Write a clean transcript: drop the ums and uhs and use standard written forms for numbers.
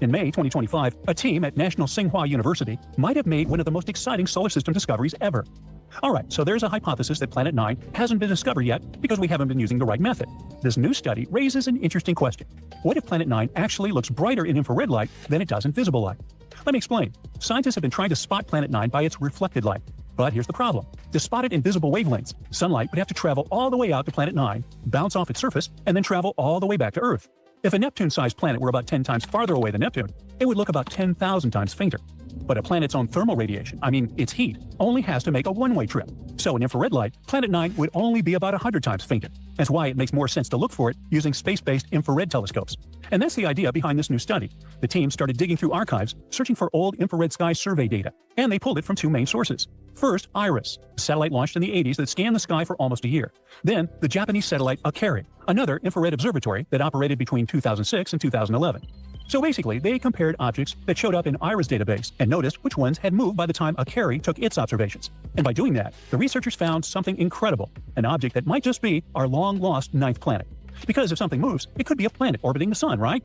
In May 2025, a team at National Tsinghua University might have made one of the most exciting solar system discoveries ever. Alright, so there's a hypothesis that Planet 9 hasn't been discovered yet because we haven't been using the right method. This new study raises an interesting question. What if Planet 9 actually looks brighter in infrared light than it does in visible light? Let me explain. Scientists have been trying to spot Planet 9 by its reflected light. But here's the problem. To spot it in visible wavelengths, sunlight would have to travel all the way out to Planet 9, bounce off its surface, and then travel all the way back to Earth. If a Neptune-sized planet were about 10 times farther away than Neptune, it would look about 10,000 times fainter. But a planet's own thermal radiation, its heat, only has to make a one-way trip. So in infrared light, Planet 9 would only be about 100 times fainter. That's why it makes more sense to look for it using space-based infrared telescopes. And that's the idea behind this new study. The team started digging through archives, searching for old infrared sky survey data, and they pulled it from two main sources. First, IRIS, a satellite launched in the 80s that scanned the sky for almost a year. Then, the Japanese satellite Akari, another infrared observatory that operated between 2006 and 2011. So basically, they compared objects that showed up in IRIS database and noticed which ones had moved by the time Akari took its observations. And by doing that, the researchers found something incredible, an object that might just be our long-lost ninth planet. Because if something moves, it could be a planet orbiting the sun, right?